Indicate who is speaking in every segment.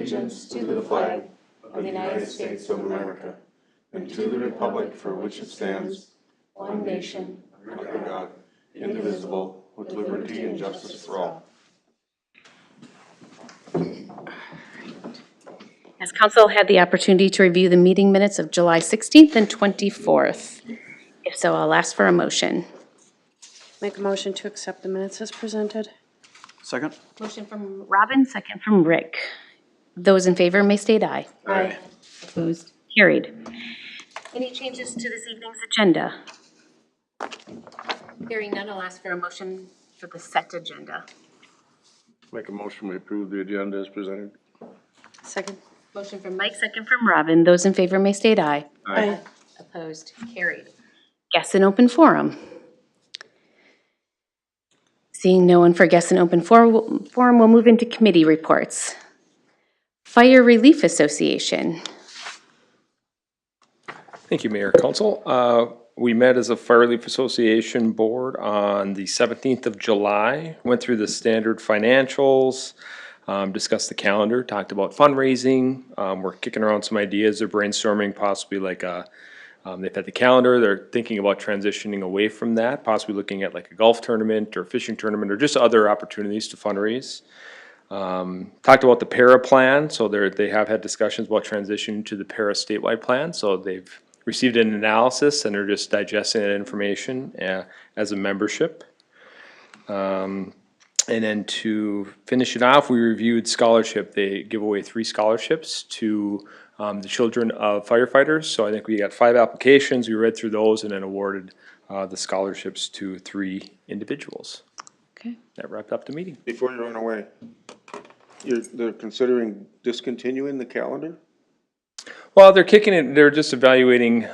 Speaker 1: allegiance to the flag of the United States of America and to the republic for which it stands, one nation, under God, indivisible, with liberty and justice for all.
Speaker 2: Has council had the opportunity to review the meeting minutes of July 16th and 24th? If so, I'll ask for a motion.
Speaker 3: Make a motion to accept the minutes as presented.
Speaker 4: Second.
Speaker 2: Motion from Robin, second from Rick. Those in favor may state aye.
Speaker 3: Aye.
Speaker 2: Opposed? Carried. Any changes to this evening's agenda? Hearing none, I'll ask for a motion for the set agenda.
Speaker 1: Make a motion to approve the agenda as presented.
Speaker 3: Second.
Speaker 2: Motion from Mike, second from Robin. Those in favor may state aye.
Speaker 3: Aye.
Speaker 2: Opposed? Carried. Guests in open forum. Seeing no one for guests in open forum, we'll move into committee reports. Fire Relief Association.
Speaker 5: Thank you, Mayor, Council. We met as a Fire Relief Association board on the 17th of July, went through the standard financials, discussed the calendar, talked about fundraising. We're kicking around some ideas. They're brainstorming possibly like they've had the calendar. They're thinking about transitioning away from that, possibly looking at like a golf tournament or fishing tournament or just other opportunities to fundraise. Talked about the para plan. So they have had discussions about transitioning to the para statewide plan. So they've received an analysis and they're just digesting that information as a membership. And then to finish it off, we reviewed scholarship. They give away 3 scholarships to the children of firefighters. So I think we got 5 applications. We read through those and then awarded the scholarships to 3 individuals.
Speaker 2: Okay.
Speaker 5: That wrapped up the meeting.
Speaker 1: Before you run away, they're considering discontinuing the calendar?
Speaker 5: Well, they're kicking it, they're just evaluating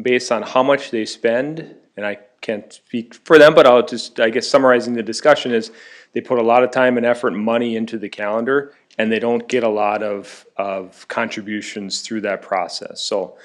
Speaker 5: based on how much they spend, and I can't speak for them, but I'll just, I guess summarizing the discussion is they put a lot of time and effort and money into the calendar, and they don't get a lot of contributions through that process. So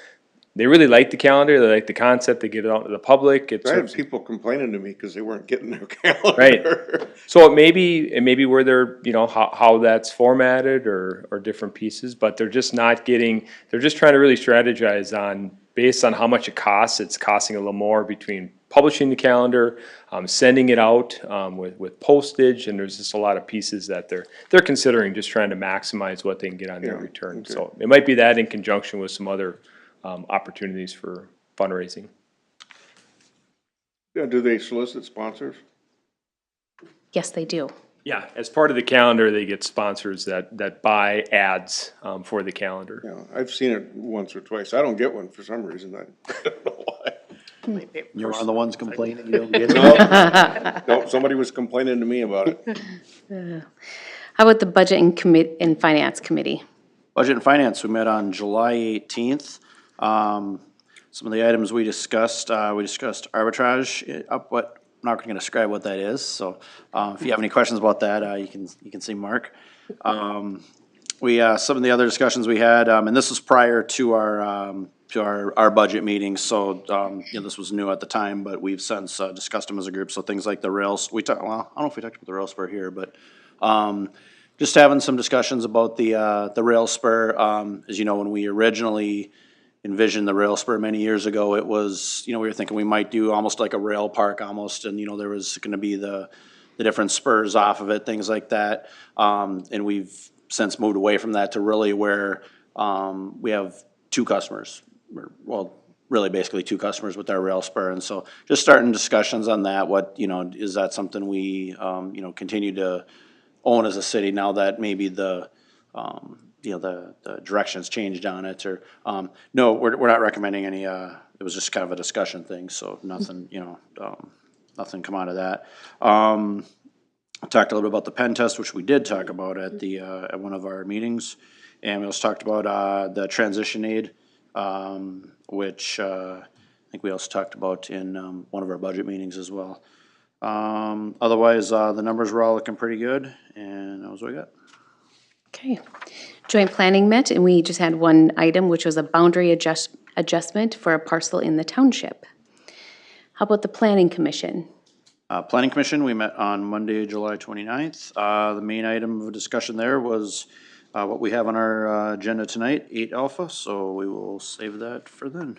Speaker 5: they really like the calendar, they like the concept, they get it out to the public.
Speaker 1: I had people complaining to me because they weren't getting their calendar.
Speaker 5: Right. So it may be where they're, you know, how that's formatted or different pieces, but they're just not getting, they're just trying to really strategize on, based on how much it costs, it's costing a little more between publishing the calendar, sending it out with postage, and there's just a lot of pieces that they're considering, just trying to maximize what they can get on their return.
Speaker 1: Okay.
Speaker 5: So it might be that in conjunction with some other opportunities for fundraising.
Speaker 1: Yeah, do they solicit sponsors?
Speaker 2: Yes, they do.
Speaker 5: Yeah, as part of the calendar, they get sponsors that buy ads for the calendar.
Speaker 1: Yeah, I've seen it once or twice. I don't get one for some reason. I don't know why.
Speaker 4: You're one of the ones complaining you don't get it.
Speaker 1: No, somebody was complaining to me about it.
Speaker 2: How about the Budget and Finance Committee?
Speaker 4: Budget and Finance, we met on July 18th. Some of the items we discussed arbitrage, I'm not going to describe what that is, so if you have any questions about that, you can see Mark. Some of the other discussions we had, and this was prior to our budget meetings, so you know, this was new at the time, but we've since discussed them as a group. So things like the rails, well, I don't know if we talked about the rail spur here, but just having some discussions about the rail spur. As you know, when we originally envisioned the rail spur many years ago, it was, you know, we were thinking we might do almost like a rail park almost, and you know, there was going to be the different spurs off of it, things like that. And we've since moved away from that to really where we have 2 customers, well, really basically 2 customers with our rail spur. And so just starting discussions on that. What, you know, is that something we you know, continue to own as a city now that maybe the you know, the direction's changed on it, or no, we're not recommending any. It was just kind of a discussion thing, so nothing, you know, nothing come out of that. I talked a little bit about the pen test, which we did talk about at at one of our meetings, and we also talked about the transition aid, which I think we also talked about in one of our budget meetings as well. Otherwise, the numbers were all looking pretty good, and that was what I got.
Speaker 2: Okay. Joint Planning met, and we just had one item, which was a boundary adjustment for a parcel in the township. How about the Planning Commission?
Speaker 4: Planning Commission, we met on Monday, July 29th. The main item of discussion there was what we have on our agenda tonight, 8 alpha, so we will save that for then.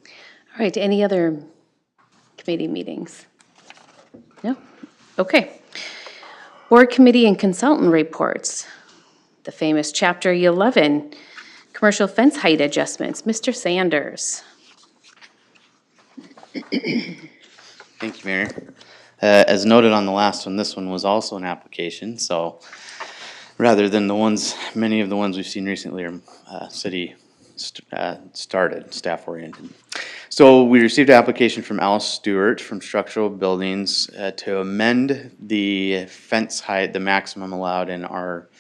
Speaker 2: All right, any other committee meetings? No? Okay. Board committee and consultant reports. The famous Chapter 11, commercial fence height adjustments. Mr. Sanders.
Speaker 6: Thank you, Mayor. As noted on the last one, this one was also an application, so rather than many of the ones we've seen recently are started, staff-oriented. So we received an application from Alice Stewart from Structural Buildings to amend the fence height, the maximum allowed in our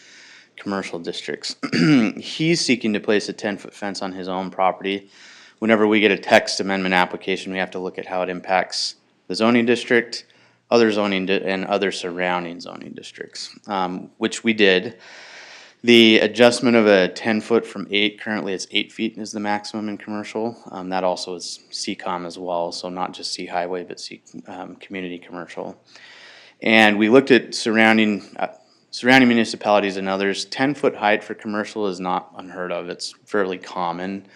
Speaker 6: commercial districts. He's seeking to place a 10-foot fence on his own property. Whenever we get a text amendment application, we have to look at how it impacts the zoning district, other and other surrounding zoning districts, which we did. The adjustment of a 10-foot from 8, currently it's 8 feet is the maximum in commercial. That also is CCOM as well, so not just C highway, but community commercial. And we looked at surrounding municipalities and others. 10-foot height for commercial is not unheard of. It's fairly common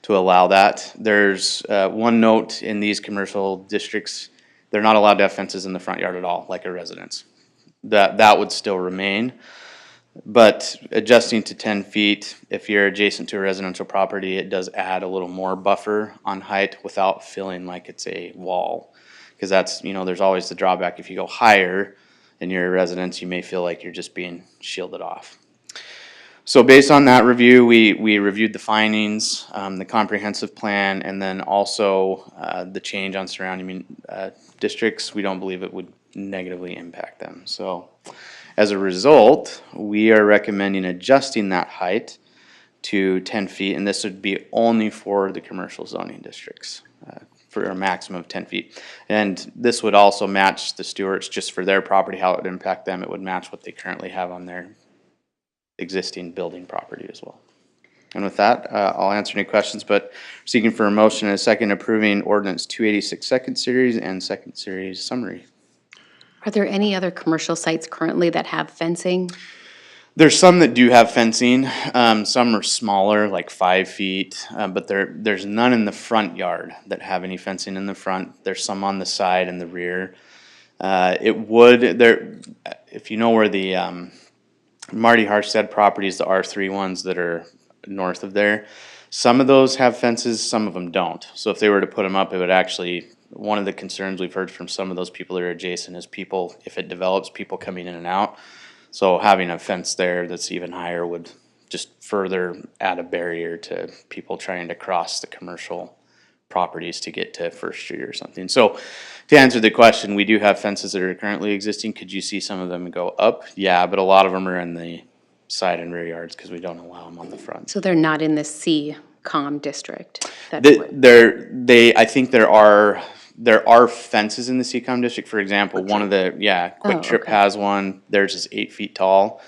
Speaker 6: to allow that. There's one note in these commercial districts, they're not allowed to have fences in the front yard at all, like a residence. That would still remain. But adjusting to 10 feet, if you're adjacent to a residential property, it does add a little more buffer on height without feeling like it's a wall. Because that's, there's always the drawback. If you go higher and you're a residence, you may feel like you're just being shielded off. So based on that review, we reviewed the findings, the comprehensive plan, and then also the change on surrounding districts. We don't believe it would negatively impact them. So as a result, we are recommending adjusting that height to 10 feet, and this would be only for the commercial zoning districts for a maximum of 10 feet. And this would also match the Stewarts just for their property, how it would impact them. It would match what they currently have on their existing building property as well. And with that, I'll answer any questions, but seeking for a motion and a second approving ordinance 286 second series and second series summary.
Speaker 2: Are there any other commercial sites currently that have fencing?
Speaker 6: There's some that do have fencing. Some are smaller, like 5 feet, but there's none in the front yard that have any fencing in the front. There's some on the side and the rear. If you know where the Marty Harstead properties, the R3 ones that are north of there, some of those have fences, some of them don't. So if they were to put them up, it would actually, one of the concerns we've heard from some of those people that are adjacent is people, if it develops, people coming in and out. So having a fence there that's even higher would just further add a barrier to people trying to cross the commercial properties to get to First Street or something. So to answer the question, we do have fences that are currently existing. Could you see some of them go up? Yeah, but a lot of them are in the side and rear yards because we don't allow them on the front.
Speaker 2: So they're not in the C-COM district?
Speaker 6: I think there are fences in the CCOM district. For example, one of the, Quick Trip
Speaker 2: okay.
Speaker 6: has one. Theirs is 8 feet tall.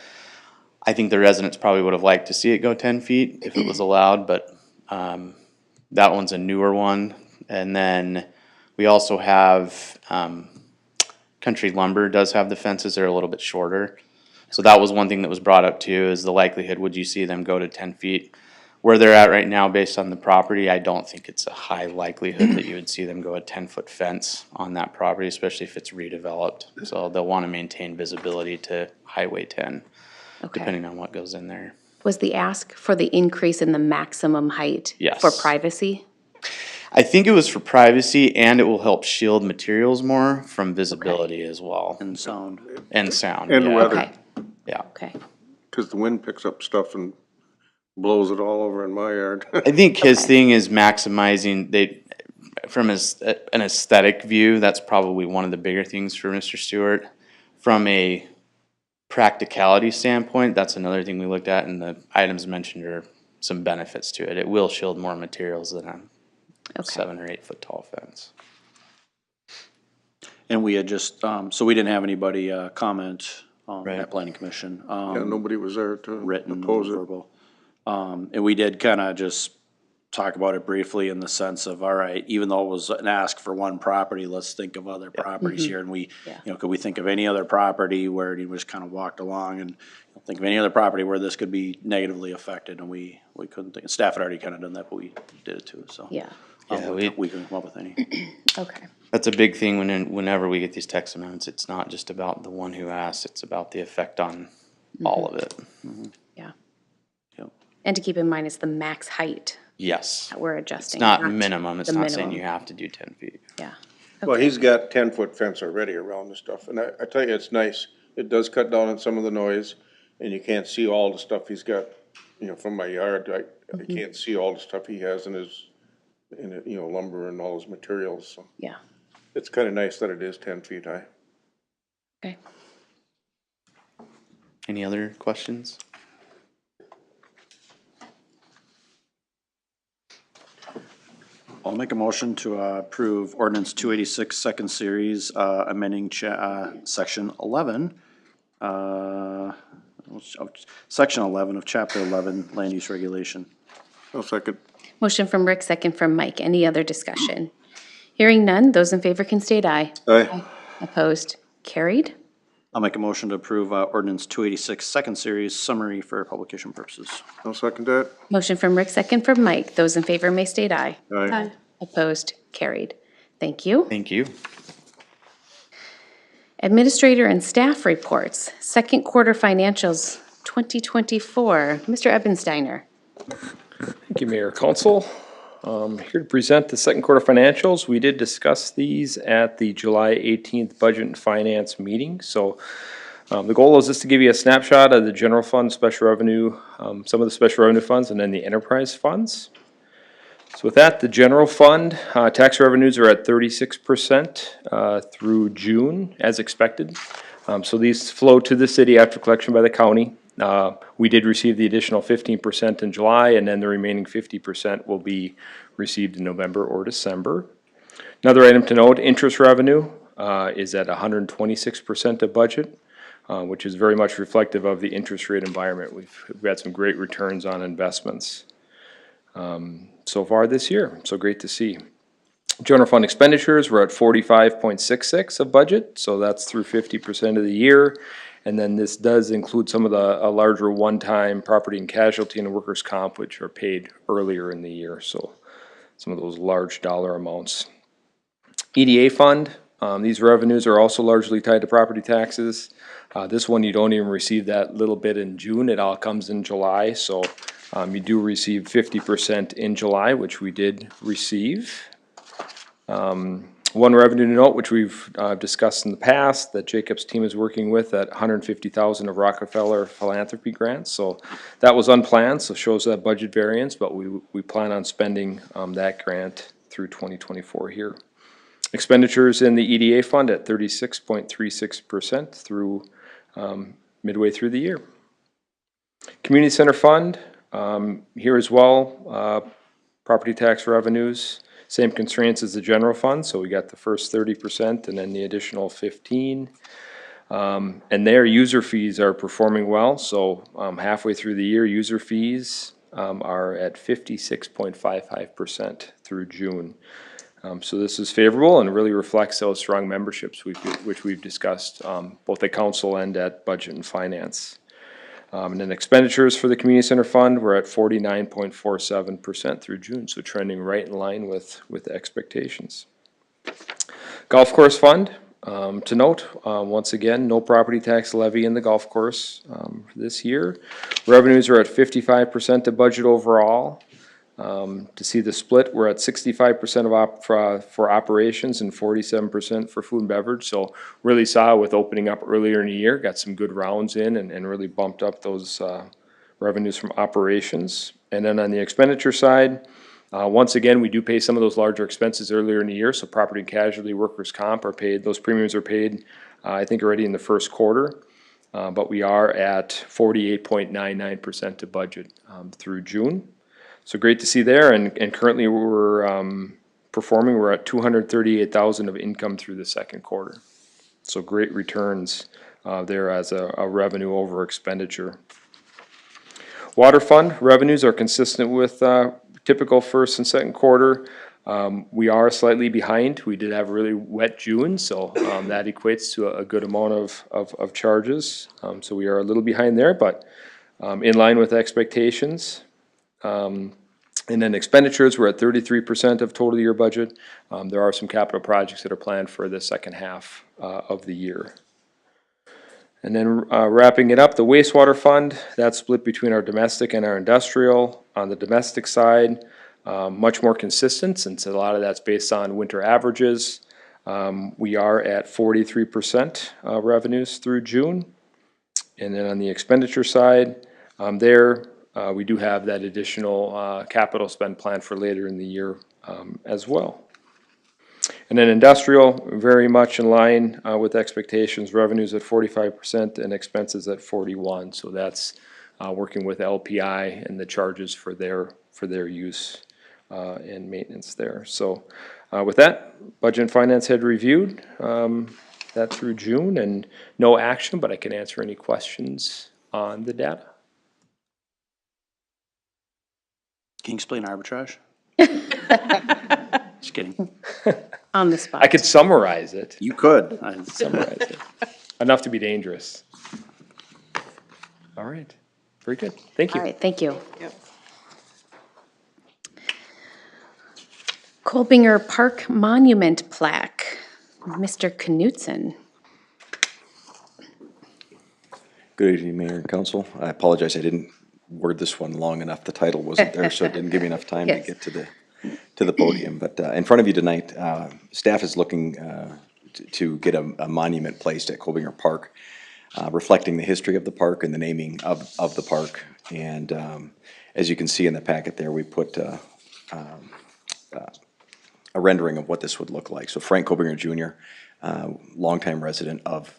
Speaker 6: I think the residents probably would have liked to see it go 10 feet if it was allowed, but that one's a newer one. And then we also have Country Lumber does have the fences. They're a little bit shorter. So that was one thing that was brought up too, is the likelihood, would you see them go to 10 feet? Where they're at right now, based on the property, I don't think it's a high likelihood that you would see them go a 10-foot fence on that property, especially if it's redeveloped. So they'll want to maintain visibility to Highway 10, depending on what goes in there.
Speaker 2: Was the ask for the increase in the maximum height
Speaker 6: Yes.
Speaker 2: for privacy?
Speaker 6: I think it was for privacy, and it will help shield materials more from visibility as well.
Speaker 4: And sound.
Speaker 6: And sound.
Speaker 1: And
Speaker 6: yeah.
Speaker 1: weather.
Speaker 2: Okay,
Speaker 6: Yeah.
Speaker 2: okay.
Speaker 1: Because the wind picks up stuff and blows it all over in my yard.
Speaker 6: I think his thing is maximizing, from an aesthetic view, that's probably one of the bigger things for Mr. Stewart. From a practicality standpoint, that's another thing we looked at, and the items mentioned are some benefits to it. It will shield more materials than a 7 or 8 foot tall fence.
Speaker 4: And we had just, so we didn't have anybody comment
Speaker 6: Right.
Speaker 4: at Planning Commission.
Speaker 1: Yeah, nobody was there to
Speaker 4: Written,
Speaker 1: oppose it.
Speaker 4: verbal. And we did kind of just talk about it briefly in the sense of, all right, even though it was an ask for one property, let's think of other properties here. And we,
Speaker 2: Yeah.
Speaker 4: could we think of any other property where he was kind of walked along and think of any other property where this could be negatively affected? And we couldn't think, staff had already kind of done that, but we did it too, so.
Speaker 2: Yeah,
Speaker 6: Yeah,
Speaker 4: We couldn't come up with any.
Speaker 2: okay.
Speaker 6: That's a big thing whenever we get these text amendments. It's not just about the one who asked, it's about the effect on all of it.
Speaker 2: Yeah.
Speaker 4: Yep.
Speaker 2: And to keep in mind, it's the max height
Speaker 6: Yes.
Speaker 2: that we're
Speaker 6: It's
Speaker 2: adjusting.
Speaker 6: not minimum. It's
Speaker 2: the
Speaker 6: not saying
Speaker 2: minimum.
Speaker 6: you have to do 10 feet.
Speaker 2: Yeah,
Speaker 1: Well, he's got 10-foot fence already around the stuff, and I tell you, it's nice. It does cut down on some of the noise, and you can't see all the stuff he's got, from my yard. I can't see all the stuff he has in his, lumber and all his materials, so.
Speaker 2: yeah,
Speaker 1: It's kind of nice that it is 10 feet high.
Speaker 2: okay.
Speaker 6: Any other questions?
Speaker 4: I'll make a motion to approve ordinance 286, second series, amending section 11. Section 11 of chapter 11, land use regulation.
Speaker 1: I'll second.
Speaker 2: Motion from Rick, second from Mike. Any other discussion? Hearing none, those in favor can state aye.
Speaker 1: Aye.
Speaker 2: Opposed? Carried.
Speaker 4: I'll make a motion to approve ordinance 286, second series, summary for publication purposes.
Speaker 1: I'll second that.
Speaker 2: Motion from Rick, second from Mike. Those in favor may state aye.
Speaker 1: Aye.
Speaker 2: Opposed? Carried. Thank you.
Speaker 6: Thank you.
Speaker 2: Administrator and staff reports. Second quarter financials 2024. Mr. Ebensteiner.
Speaker 5: Thank you, Mayor, Council. Here to present the second quarter financials. We did discuss these at the July 18th Budget and Finance meeting. So the goal is just to give you a snapshot of the general fund, special revenue, some of the special revenue funds, and then the enterprise funds. So with that, the general fund, tax revenues are at 36% through June, as expected. So these flow to the city after collection by the county. We did receive the additional 15% in July, and then the remaining 50% will be received in November or December. Another item to note, interest revenue is at 126% of budget, which is very much reflective of the interest rate environment. We've had some great returns on investments so far this year, so great to see. General fund expenditures, we're at 45.66 of budget, so that's through 50% of the year. And then this does include some of the larger one-time property and casualty and workers' comp, which are paid earlier in the year, so some of those large dollar amounts. EDA fund, these revenues are also largely tied to property taxes. This one, you don't even receive that little bit in June, it all comes in July, so you do receive 50% in July, which we did receive. One revenue to note, which we've discussed in the past, that Jacob's team is working with at $150,000 of Rockefeller philanthropy grants. So that was unplanned, so shows that budget variance, but we plan on spending that grant through 2024 here. Expenditures in the EDA fund at 36.36% through midway through the year. Community Center Fund, here as well, property tax revenues. Same constraints as the general fund, so we got the first 30% and then the additional 15. And their user fees are performing well, so halfway through the year, user fees are at 56.55% through June. So this is favorable and really reflects those strong memberships which we've discussed both at council and at budget and finance. And then expenditures for the community center fund, we're at 49.47% through June, so trending right in line with expectations. Golf course fund, to note, once again, no property tax levy in the golf course this year. Revenues are at 55% of budget overall. To see the split, we're at 65% for operations and 47% for food and beverage. So really saw with opening up earlier in the year, got some good rounds in and really bumped up those revenues from operations. And then on the expenditure side, once again, we do pay some of those larger expenses earlier in the year. So property and casualty, workers' comp are paid. Those premiums are paid, I think, already in the first quarter. But we are at 48.99% of budget through June. So great to see there, and currently we're performing, we're at $238,000 of income through the second quarter. So great returns there as a revenue over expenditure. Water fund revenues are consistent with typical first and second quarter. We are slightly behind. We did have a really wet June, so that equates to a good amount of charges. So we are a little behind there, but in line with expectations. And then expenditures, we're at 33% of total year budget. There are some capital projects that are planned for the second half of the year. And then wrapping it up, the wastewater fund, that's split between our domestic and our industrial. On the domestic side, much more consistent since a lot of that's based on winter averages. We are at 43% revenues through June. And then on the expenditure side, we do have that additional capital spend planned for later in the year as well. And then industrial, very much in line with expectations, revenues at 45% and expenses at 41%. So that's working with LPI and the charges for their use and maintenance there. So with that, Budget and Finance had reviewed that through June, and no action, but I can answer any questions on the data.
Speaker 4: Can you explain arbitrage? Just kidding.
Speaker 2: On the spot.
Speaker 5: I could summarize it.
Speaker 4: You could.
Speaker 5: Summarize it. Enough to be dangerous. All right. Very good. Thank you.
Speaker 2: All right, thank you.
Speaker 3: Yep.
Speaker 2: Kolbinger Park Monument Plaque, Mr. Knutson.
Speaker 7: Good evening, Mayor and Council. I apologize, I didn't word this one long enough. The title wasn't there, so it didn't give me enough time to
Speaker 2: Yes.
Speaker 7: get to the podium. But in front of you tonight, staff is looking to get a monument placed at Kolbinger Park, reflecting the history of the park and the naming of the park. And as you can see in the packet there, we put a rendering of what this would look like. So Frank Kolbinger Jr., longtime resident of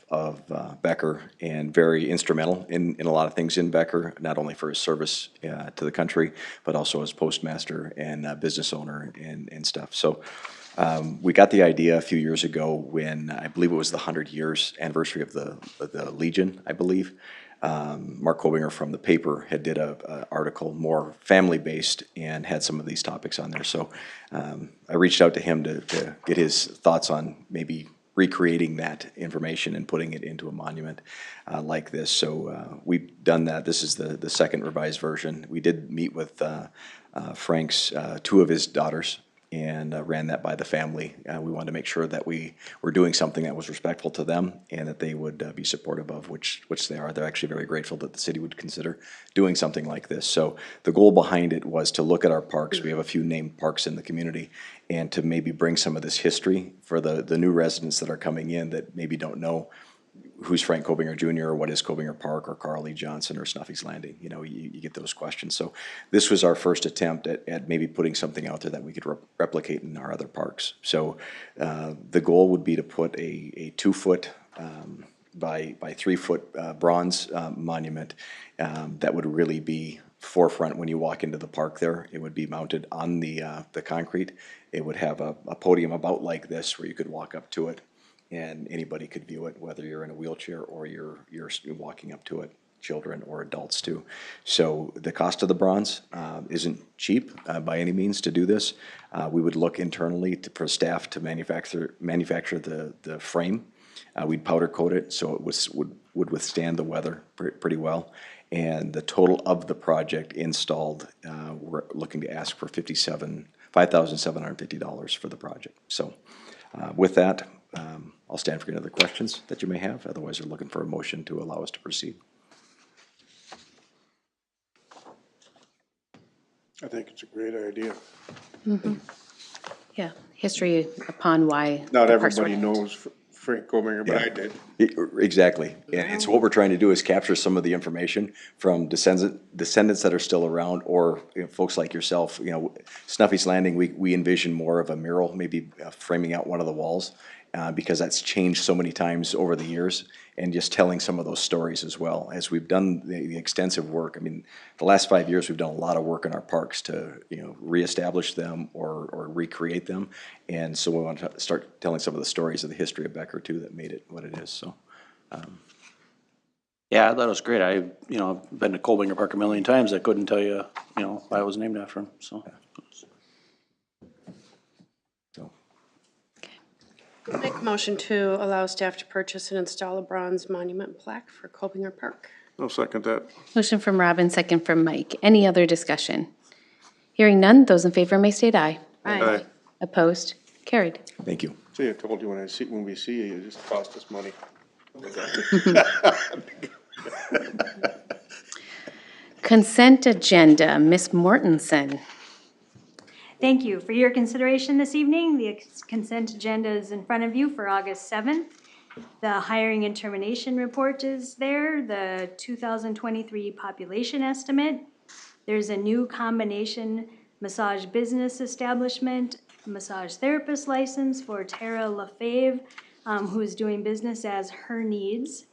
Speaker 7: Becker and very instrumental in a lot of things in Becker, not only for his service to the country, but also as postmaster and business owner and stuff. So we got the idea a few years ago when I believe it was the 100 years anniversary of the Legion, I believe. Mark Kolbinger from the paper had did a article more family-based and had some of these topics on there. So I reached out to him to get his thoughts on maybe recreating that information and putting it into a monument like this. So we've done that. This is the second revised version. We did meet with Frank's two of his daughters and ran that by the family. We wanted to make sure that we were doing something that was respectful to them and that they would be supportive of, which they are. They're actually very grateful that the city would consider doing something like this. So the goal behind it was to look at our parks. We have a few named parks in the community, and to maybe bring some of this history for the new residents that are coming in that maybe don't know who's Frank Kolbinger Jr. or what is Kolbinger Park or Carl E. Johnson or Snuffy's Landing. You know, you get those questions. So this was our first attempt at maybe putting something out there that we could replicate in our other parks. So the goal would be to put a 2-foot by 3-foot bronze monument that would really be forefront when you walk into the park there. It would be mounted on the concrete. It would have a podium about like this where you could walk up to it and anybody could view it, whether you're in a wheelchair or you're walking up to it, children or adults too. So the cost of the bronze isn't cheap by any means to do this. We would look internally for staff to manufacture the frame. We'd powder coat it so it would withstand the weather pretty well. And the total of the project installed, we're looking to ask for $5,750 for the project. So with that, I'll stand for any other questions that you may have. Otherwise, we're looking for a motion to allow us to proceed.
Speaker 1: I think it's a great idea.
Speaker 2: Yeah, history upon why.
Speaker 1: Not
Speaker 2: the parks
Speaker 1: everybody
Speaker 2: were-
Speaker 1: knows Frank Kolbinger, but I did.
Speaker 7: Exactly. And so what we're trying to do is capture some of the information from descendants that are still around, or folks like yourself. You know, Snuffy's Landing, we envision more of a mural, maybe framing out one of the walls, because that's changed so many times over the years, and just telling some of those stories as well. As we've done the extensive work, I mean, the last 5 years we've done a lot of work in our parks to reestablish them or recreate them, and so we want to start telling some of the stories of the history of Becker too that made it what it is. So
Speaker 4: Yeah, I thought it was great. Been to Colbinger Park a million times. I couldn't tell you, why it was named after him, so.
Speaker 7: So,
Speaker 3: Make a motion to allow staff to purchase and install a bronze monument plaque for Colbinger Park.
Speaker 1: I'll second that.
Speaker 2: Motion from Robin, second from Mike. Any other discussion? Hearing none, those in favor may state aye.
Speaker 1: Aye.
Speaker 2: Opposed? Carried.
Speaker 7: thank you.
Speaker 1: See, I told you when we see you, it just cost us money.
Speaker 2: Consent agenda, Ms. Mortensen.
Speaker 8: Thank you for your consideration this evening. The consent agenda is in front of you for August 7th. The hiring and termination report is there, the 2023 population estimate. There's a new combination massage business establishment, massage therapist license for Tara LaFave, who is doing business as Her Needs.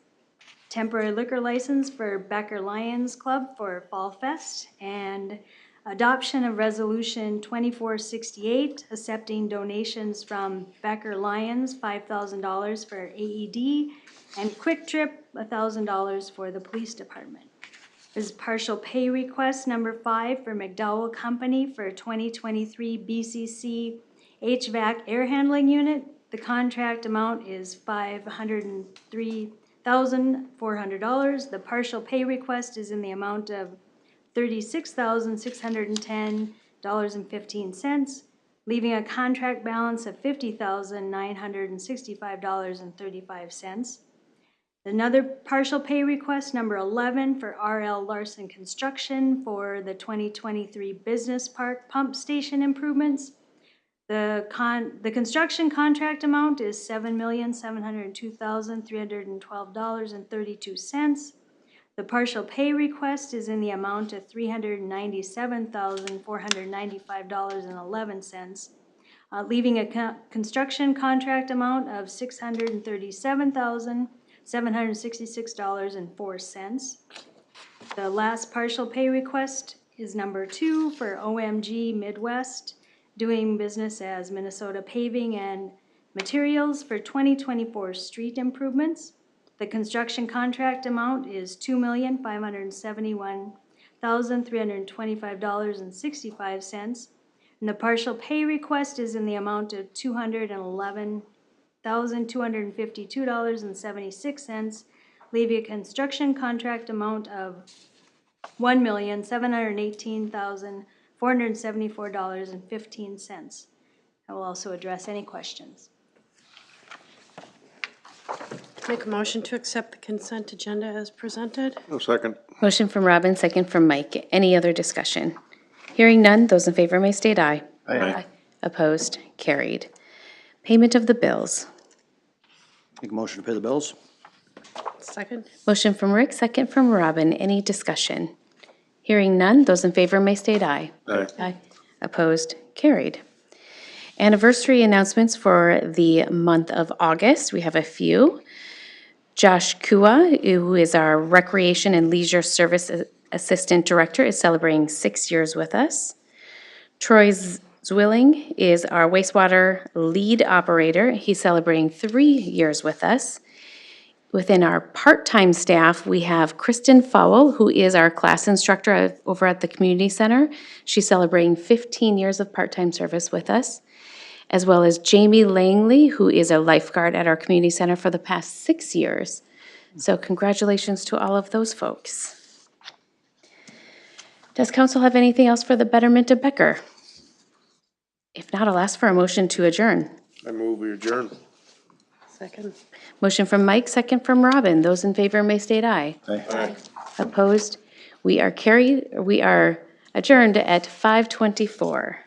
Speaker 8: Temporary liquor license for Becker Lions Club for Fall Fest, and adoption of resolution 2468, accepting donations from Becker Lions, $5,000 for AED, and Quick Trip, $1,000 for the police department. There's partial pay request number 5 for McDowell Company for 2023 BCC HVAC air handling unit. The contract amount is $503,400. The partial pay request is in the amount of $36,610.15, leaving a contract balance of $50,965.35. Another partial pay request, number 11, for R.L. Larson Construction for the 2023 Business Park Pump Station improvements. The construction contract amount is $7,702,312.32. The partial pay request is in the amount of $397,495.11, leaving a construction contract amount of $637,766.04. The last partial pay request is number 2 for OMG Midwest, doing business as Minnesota Paving and Materials for 2024 street improvements. The construction contract amount is $2,571,325.65, and the partial pay request is in the amount of $211,252.76, leaving a construction contract amount of $1,718,474.15. I will also address any questions.
Speaker 3: Make a motion to accept the consent agenda as presented.
Speaker 1: No second.
Speaker 2: Motion from Robin, second from Mike. Any other discussion? Hearing none, those in favor may state aye.
Speaker 1: Aye.
Speaker 2: Opposed? Carried. Payment of the bills.
Speaker 4: Make a motion to pay the bills?
Speaker 3: Second.
Speaker 2: Motion from Rick, second from Robin. Any discussion? Hearing none, those in favor may state aye.
Speaker 1: Aye.
Speaker 2: Opposed? Carried. Anniversary announcements for the month of August. We have a few. Josh Kua, who is our Recreation and Leisure Service Assistant Director, is celebrating 6 years with us. Troy Zwilling is our wastewater lead operator. He's celebrating 3 years with us. Within our part-time staff, we have Kristen Fowle, who is our class instructor over at the community center. She's celebrating 15 years of part-time service with us, as well as Jamie Langley, who is a lifeguard at our community center for the past 6 years. So congratulations to all of those folks. Does council have anything else for the betterment of Becker? If not, I'll ask for a motion to adjourn.
Speaker 1: I move we adjourn.
Speaker 3: Second.
Speaker 2: Motion from Mike, second from Robin. Those in favor may state aye.
Speaker 1: Aye.
Speaker 2: Opposed? We are adjourned at 5:24.